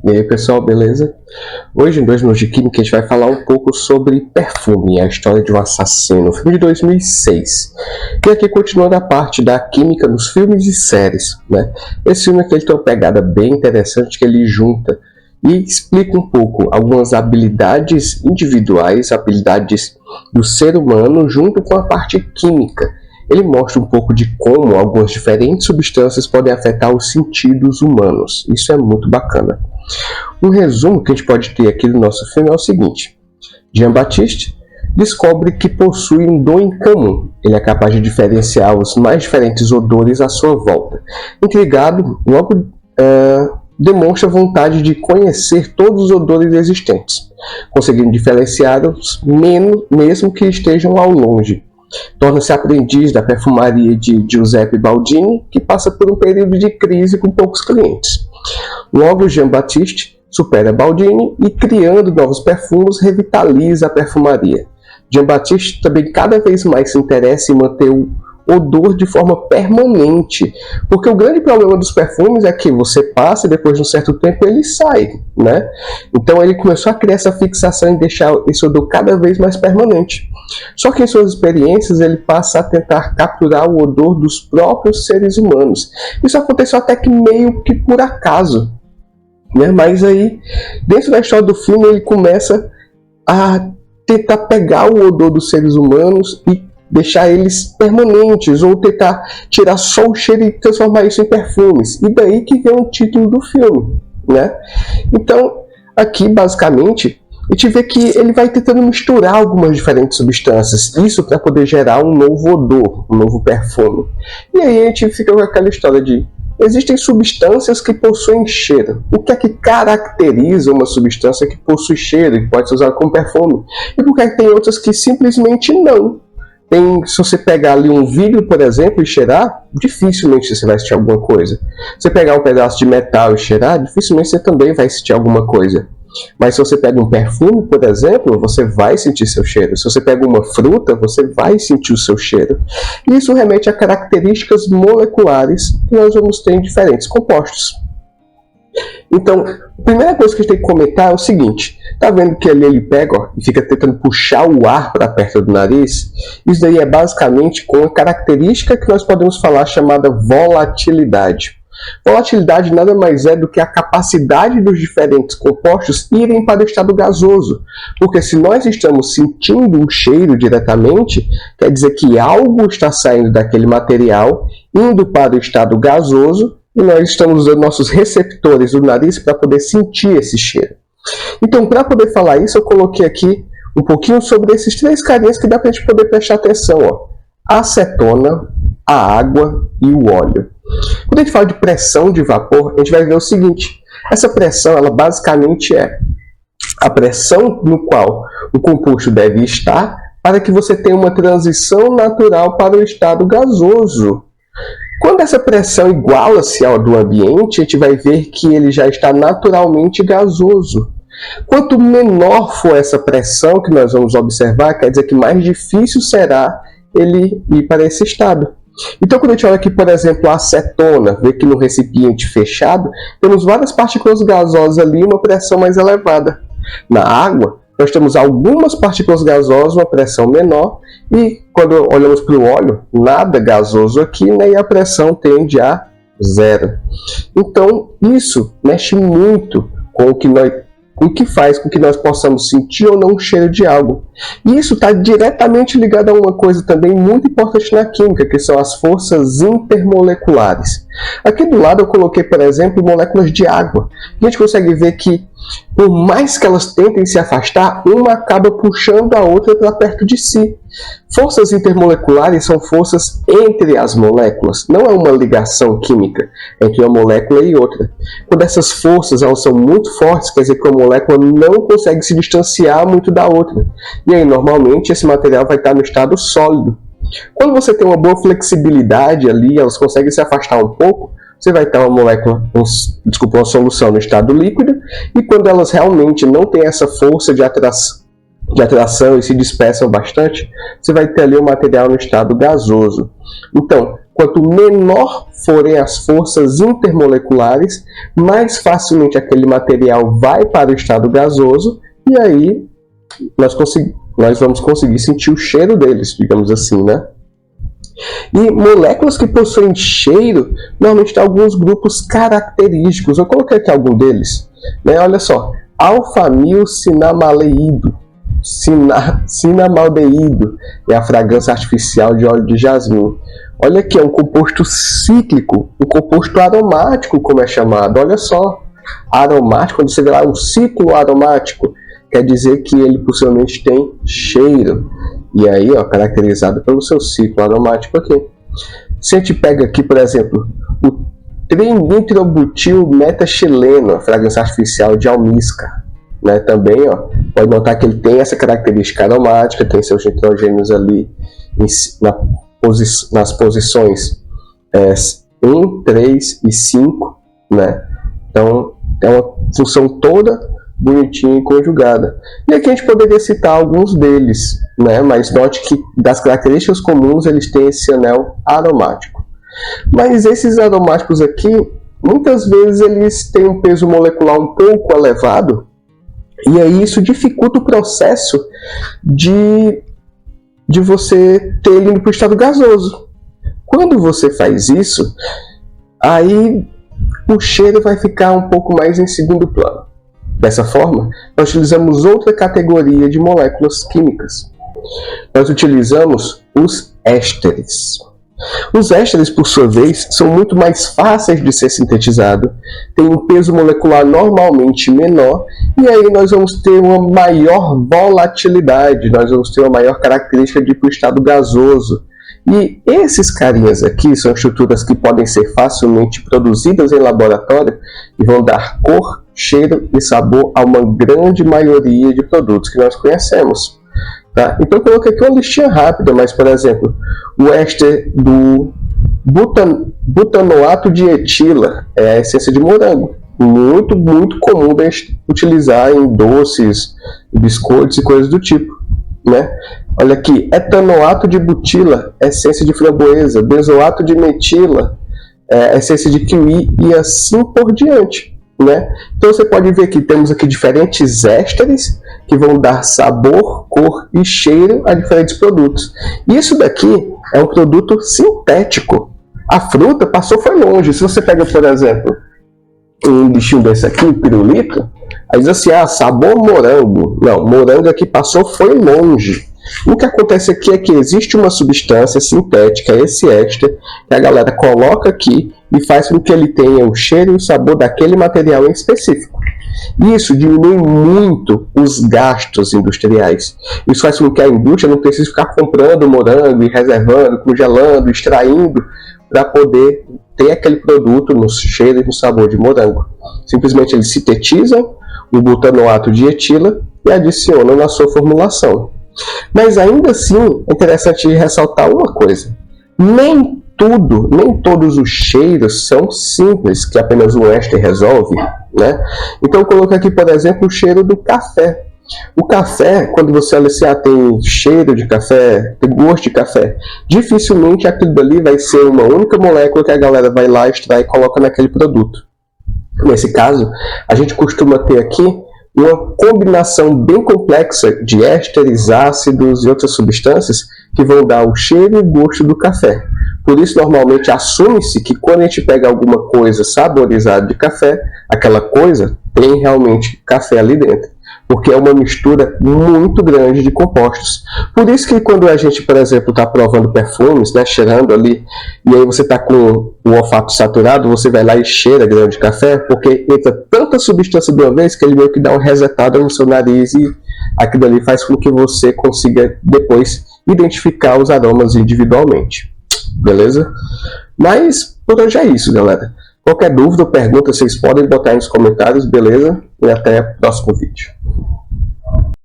E aí pessoal, beleza? Hoje em 2 Minutos de Química a gente vai falar um pouco sobre Perfume, a história de um assassino, filme de 2006. E aqui continuando a parte da química nos filmes e séries, né? Esse filme aqui ele tem uma pegada bem interessante que ele junta e explica um pouco algumas habilidades individuais, habilidades do ser humano junto com a parte química. Ele mostra um pouco de como algumas diferentes substâncias podem afetar os sentidos humanos. Isso é muito bacana. Um resumo que a gente pode ter aqui do nosso filme é o seguinte: Jean-Baptiste descobre que possui um dom em comum. Ele é capaz de diferenciar os mais diferentes odores à sua volta. Intrigado, logo demonstra vontade de conhecer todos os odores existentes, conseguindo diferenciá-los mesmo que estejam ao longe. Torna-se aprendiz da perfumaria de Giuseppe Baldini, que passa por um período de crise com poucos clientes. Logo, Jean-Baptiste supera Baldini e, criando novos perfumes, revitaliza a perfumaria. Jean-Baptiste também cada vez mais se interessa em manter o odor de forma permanente, porque o grande problema dos perfumes é que você passa e depois de um certo tempo ele sai, né? Então ele começou a criar essa fixação em deixar esse odor cada vez mais permanente. Só que em suas experiências ele passa a tentar capturar o odor dos próprios seres humanos. Isso aconteceu até que meio que por acaso, né? Mas aí, dentro da história do filme, ele começa a tentar pegar o odor dos seres humanos e deixar eles permanentes, ou tentar tirar só o cheiro e transformar isso em perfumes. E daí que vem o título do filme, né? Então, aqui basicamente a gente vê que ele vai tentando misturar algumas diferentes substâncias, isso para poder gerar um novo odor, um novo perfume. E aí a gente fica com aquela história de: existem substâncias que possuem cheiro. O que é que caracteriza uma substância que possui cheiro e que pode ser usada como perfume? E por que é que tem outras que simplesmente não? Se você pegar ali um vidro, por exemplo, e cheirar, dificilmente você vai sentir alguma coisa. Se você pegar um pedaço de metal e cheirar, dificilmente você também vai sentir alguma coisa. Mas se você pega um perfume, por exemplo, você vai sentir seu cheiro. Se você pega uma fruta, você vai sentir o seu cheiro. E isso remete a características moleculares que nós vamos ter em diferentes compostos. Então, a primeira coisa que a gente tem que comentar é o seguinte: tá vendo que ali ele pega e fica tentando puxar o ar para perto do nariz? Isso daí é basicamente com a característica que nós podemos falar chamada volatilidade. Volatilidade nada mais é do que a capacidade dos diferentes compostos irem para o estado gasoso. Porque se nós estamos sentindo um cheiro diretamente, quer dizer que algo está saindo daquele material, indo para o estado gasoso, e nós estamos usando nossos receptores do nariz para poder sentir esse cheiro. Então, para poder falar isso, eu coloquei aqui um pouquinho sobre esses 3 carinhas que dá para a gente poder prestar atenção. A acetona, a água e o óleo. Quando a gente fala de pressão de vapor, a gente vai ver o seguinte: essa pressão, ela basicamente é a pressão no qual o composto deve estar para que você tenha uma transição natural para o estado gasoso. Quando essa pressão iguala-se ao do ambiente, a gente vai ver que ele já está naturalmente gasoso. Quanto menor for essa pressão que nós vamos observar, quer dizer que mais difícil será ele ir para esse estado. Então, quando a gente olha aqui, por exemplo, a acetona, vê que no recipiente fechado, temos várias partículas gasosas ali e uma pressão mais elevada. Na água, nós temos algumas partículas gasosas, uma pressão menor, e quando olhamos para o óleo, nada gasoso aqui, né, e a pressão tende a 0. Então, isso mexe muito com o que faz com que nós possamos sentir ou não o cheiro de algo. E isso está diretamente ligado a uma coisa também muito importante na química, que são as forças intermoleculares. Aqui do lado eu coloquei, por exemplo, moléculas de água. A gente consegue ver que, por mais que elas tentem se afastar, uma acaba puxando a outra para perto de si. Forças intermoleculares são forças entre as moléculas, não é uma ligação química entre uma molécula e outra. Quando essas forças elas são muito fortes, quer dizer que uma molécula não consegue se distanciar muito da outra. E aí, normalmente, esse material vai estar no estado sólido. Quando você tem uma boa flexibilidade ali, elas conseguem se afastar um pouco, você vai ter uma solução no estado líquido, e quando elas realmente não têm essa força de atração e se dispersam bastante, você vai ter ali um material no estado gasoso. Então, quanto menor forem as forças intermoleculares, mais facilmente aquele material vai para o estado gasoso, e aí nós vamos conseguir sentir o cheiro deles, digamos assim, né? E moléculas que possuem cheiro, normalmente tem alguns grupos característicos. Eu coloquei aqui algum deles, né? Olha só, alfamilcinamaleído, cinamaldeído é a fragrância artificial de óleo de jasmim. Olha aqui, é um composto cíclico, um composto aromático, como é chamado. Olha só, aromático, quando você vê lá um ciclo aromático, quer dizer que ele possivelmente tem cheiro. E aí, ó, caracterizado pelo seu ciclo aromático aqui. Se a gente pega aqui, por exemplo, o trinitrobutilmetaxileno, a fragrância artificial de almíscar, né? Também, ó, pode notar que ele tem essa característica aromática, tem seus nitrogênios ali nas posições 1, 3 e 5, né? Então, é uma função toda bonitinha e conjugada. E aqui a gente poderia citar alguns deles, né? Mas note que das características comuns eles têm esse anel aromático. Mas esses aromáticos aqui, muitas vezes eles têm um peso molecular um pouco elevado, e aí isso dificulta o processo de você ter ele indo para o estado gasoso. Quando você faz isso, aí o cheiro vai ficar um pouco mais em segundo plano. Dessa forma, nós utilizamos outra categoria de moléculas químicas. Nós utilizamos os ésteres. Os ésteres, por sua vez, são muito mais fáceis de ser sintetizados, têm um peso molecular normalmente menor, e aí nós vamos ter uma maior volatilidade, nós vamos ter uma maior característica de ir para o estado gasoso. E esses carinhas aqui são estruturas que podem ser facilmente produzidas em laboratório e vão dar cor, cheiro e sabor a uma grande maioria de produtos que nós conhecemos. Tá? Então eu coloquei aqui uma listinha rápida, mas, por exemplo, o éster do butanoato de etila é a essência de morango. Muito, muito comum de utilizar em doces, biscoitos e coisas do tipo, né? Olha aqui, etanoato de butila, essência de framboesa, benzoato de metila, essência de kiwi e assim por diante, né? Então você pode ver que temos aqui diferentes ésteres que vão dar sabor, cor e cheiro a diferentes produtos. Isso daqui é um produto sintético. A fruta passou, foi longe. Se você pega, por exemplo, um bichinho desse aqui, um pirulito, aí diz assim, sabor morango. Não, morango aqui passou, foi longe. O que acontece aqui é que existe uma substância sintética, esse éster, que a galera coloca aqui e faz com que ele tenha o cheiro e o sabor daquele material em específico. Isso diminui muito os gastos industriais. Isso faz com que a indústria não precise ficar comprando morango e reservando, congelando, extraindo para poder ter aquele produto no cheiro e no sabor de morango. Simplesmente eles sintetizam o butanoato de etila e adicionam na sua formulação. Mas ainda assim é interessante ressaltar uma coisa: nem todos os cheiros são simples, que apenas o éster resolve, né? Então eu coloquei aqui, por exemplo, o cheiro do café. O café, quando você olha assim, tem cheiro de café, tem gosto de café, dificilmente aquilo dali vai ser uma única molécula que a galera vai lá, extrai e coloca naquele produto. Nesse caso, a gente costuma ter aqui uma combinação bem complexa de ésteres, ácidos e outras substâncias que vão dar o cheiro e o gosto do café. Por isso, normalmente, assume-se que quando a gente pega alguma coisa saborizada de café, aquela coisa tem realmente café ali dentro, porque é uma mistura muito grande de compostos. Por isso que quando a gente, por exemplo, está provando perfumes, né, cheirando ali, e aí você está com o olfato saturado, você vai lá e cheira grão de café, porque entra tanta substância de uma vez que ele meio que dá uma resetada no seu nariz e aquilo ali faz com que você consiga depois identificar os aromas individualmente. Beleza? Mas por hoje é isso, galera. Qualquer dúvida ou pergunta vocês podem botar aí nos comentários, beleza? E até o próximo vídeo.